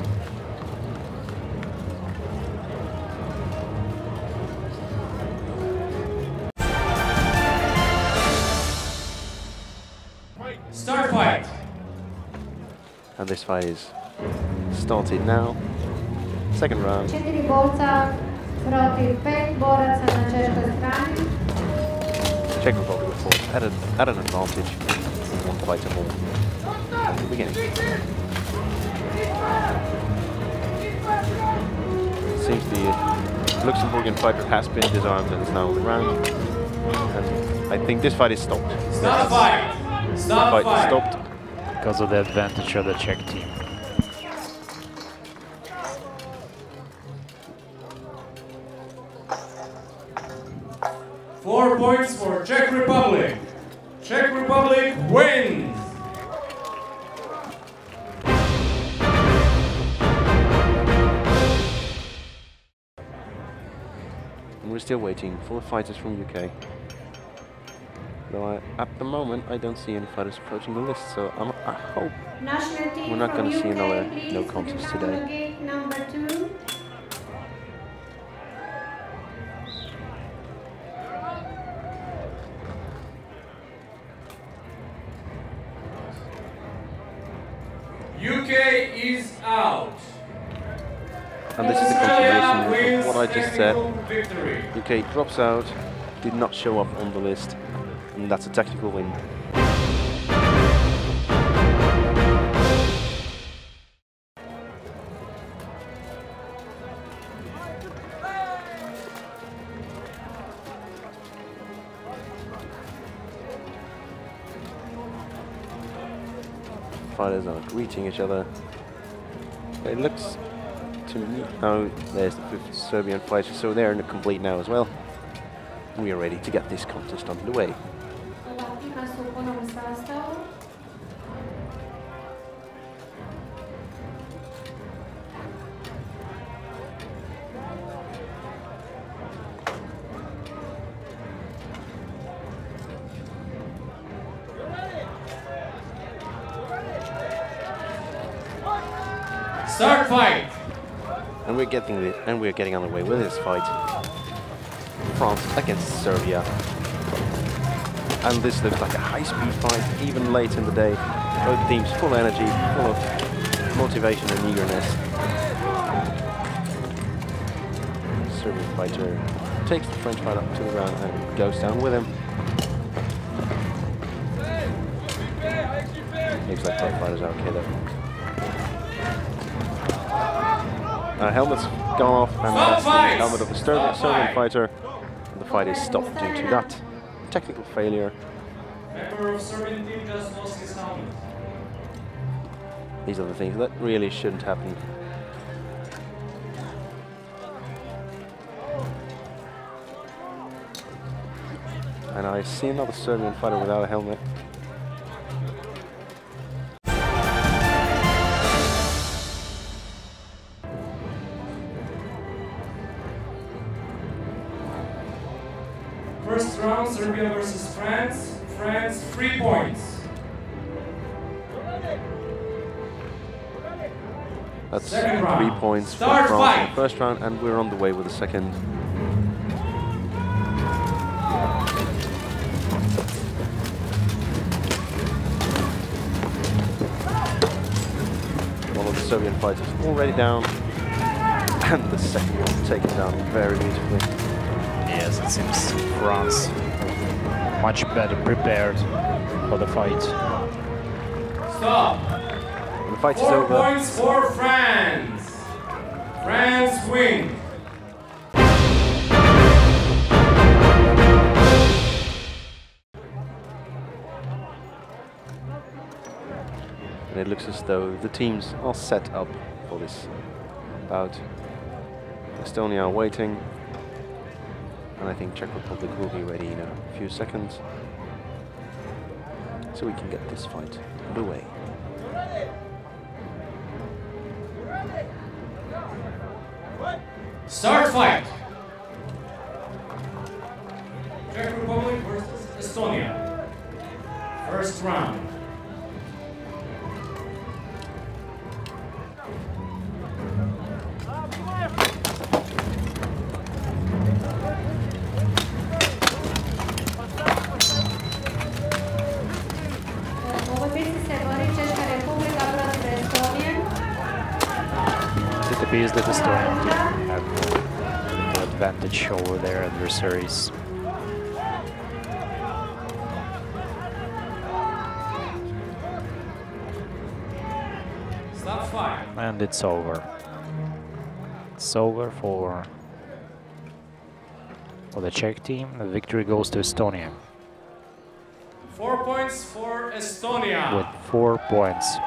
Start fight! And this fight is started now. Second round. 4 borca protiv 5 boraca na češkoj strani. Czech Republic, of course, at an advantage. 1 fighter more at the beginning. Seems the Luxembourgian fighter has been disarmed and is now on the ground. And I think this fight is stopped. Stop fight! Stop fight fight! is stopped. Because of the advantage of the Czech team. Four points for Czech Republic. Czech Republic wins! And we're still waiting for the fighters from UK. Though at the moment I don't see any fighters approaching the list, so I hope we're not going to see another no contest today. Number 2. UK is out. And this is the confirmation wins of what I just said. victory. UK drops out, did not show up on the list, and that's a technical win. Fighters are greeting each other. It looks to me, oh, there's the 5th Serbian fighter, so they're complete now as well. We are ready to get this contest underway. Start fight! And we're getting underway with this fight. France against Serbia. And this looks like a high-speed fight, even late in the day. Both teams full energy, full of motivation and eagerness. Serbian fighter takes the French fighter up to the ground and goes down with him. Looks like both fighters are okay though. Helmet's gone off, and that's the helmet of the Serbian fighter. And the fight is stopped due to that technical failure. Member of Serbian team just lost his helmet. These are the things that really shouldn't happen. And I see another Serbian fighter without a helmet. First round, Serbia versus France. France, 3 points. That's Second 3 round. points for Start France fight. in the first round, and we're on the way with the second. One of the Serbian fighters already down, and the second one taken down very beautifully. Yes, it seems France much better prepared for the fight. Stop. And the fight is 4 over. points for France. France win. And it looks as though the teams are set up for this bout. Estonia are waiting. And I think Czech Republic will be ready in a few seconds, so we can get this fight underway. Start fight. Czech Republic versus Estonia. First round. It appears that Estonian team have the advantage over their adversaries. Stop fight. And it's over. It's over for the Czech team. The victory goes to Estonia. 4 points for Estonia. With 4 points.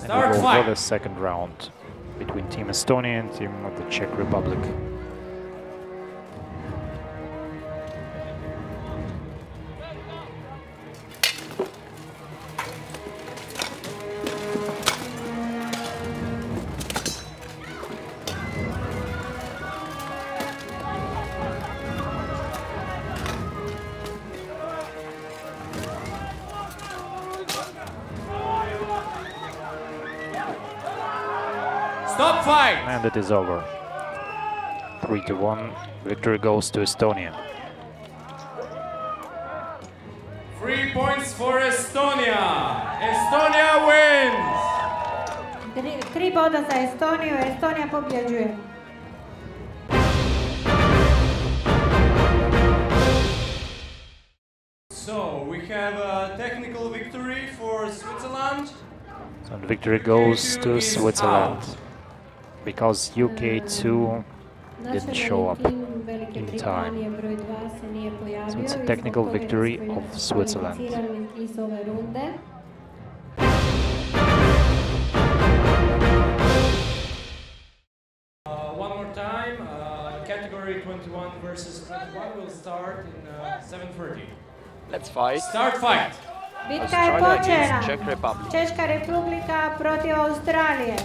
Start And we go fight. for the second round between Team Estonia and Team of the Czech Republic. Stop fight. And it is over. 3-1. Victory goes to Estonia. 3 points for Estonia. Estonia wins. 3 boda za Estoniju, Estonija pobjeđuje. So we have a technical victory for Switzerland. And victory goes UK2 to is Switzerland. out. Because UK2 didn't show up Tim Velike in Britanije time. broj 2 se nije pojavio. So it's a i technical zbog toga victory nismo of Switzerland. kvalificirani iz ove runde. One more time, category 21 versus 21 will start in 7:30. Let's fight. Start fight. Bitka je počela. Czech Republic. Češka republika protiv Australije.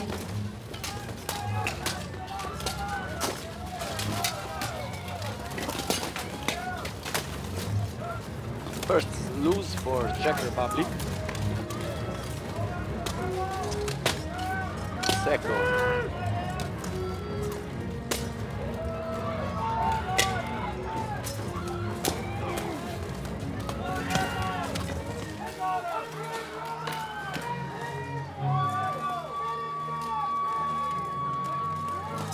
First lose for Czech Republic. Second.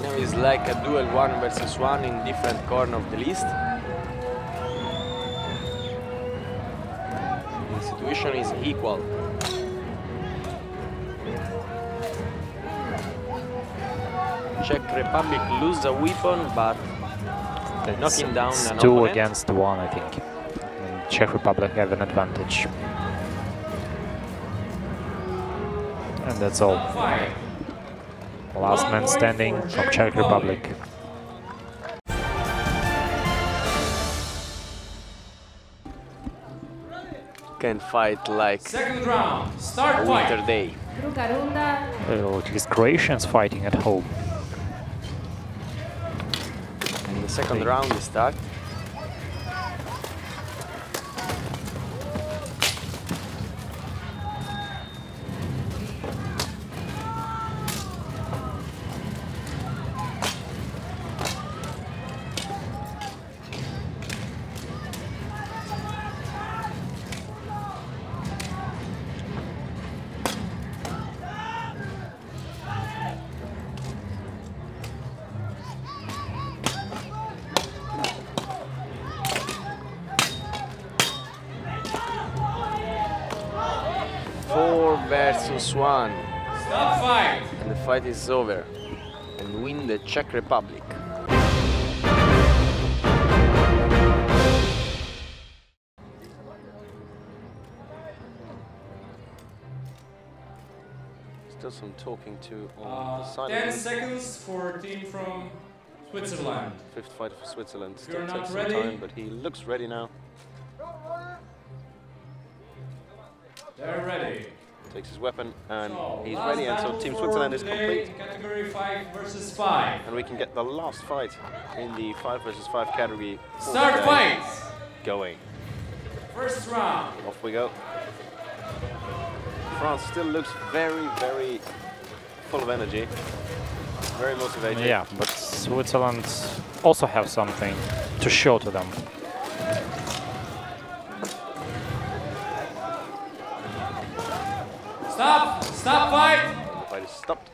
Now it's like a duel 1 versus 1 in different corner of the list. The situation is equal. Czech Republic lose a weapon, but knocking down It's an 2 opponent. against 1, I think. And Czech Republic have an advantage. And that's all. Last man standing from Czech Republic. Can fight like Second round, a start winter fight. day. Druga runda. At least Croatians fighting at home. And the second round is start. Versus 1, Stop fight. and the fight is over, and win the Czech Republic. Still some talking to on the 10 sideline. seconds for a team from Switzerland. Fifth fighter for Switzerland. If Still you're not takes some ready. time, but he looks ready now. They're ready. Takes his weapon and So, he's last ready, and so battle Team for Switzerland is today, complete. Category 5 versus 5. And we can get the last fight in the 5 versus 5 category. for Start today fights. Going. First round. Off we go. France still looks very, very full of energy. Very motivated. Yeah, but Switzerland also have something to show to them. Stop. Stop fight. The fight is stopped.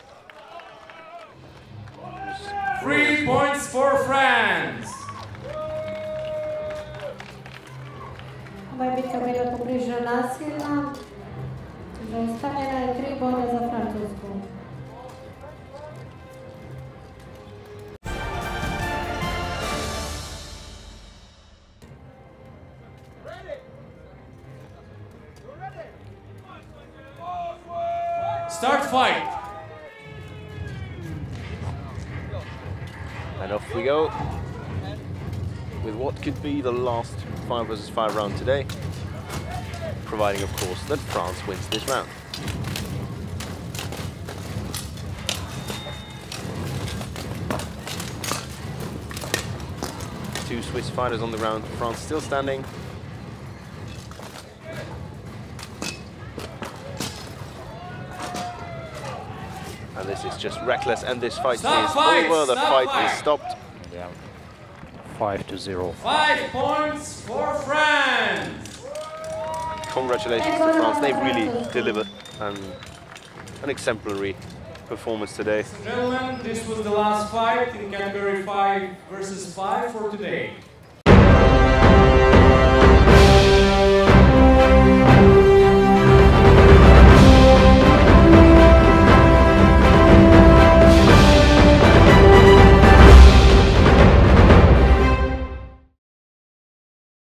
3 points for France. Ova je bitka bila poprično nasilna. Zaustavljena je 3 boda za Francusku. Start fight. And off we go with what could be the last 5 versus 5 round today, providing of course that France wins this round. Two Swiss fighters on the round, France still standing. And this is just reckless, and this fight is over. The fight is stopped. Yeah, 5-0. 5 points for France. Congratulations to France. They really delivered an exemplary performance today. Gentlemen, this was the last fight in category 5 versus 5 for today.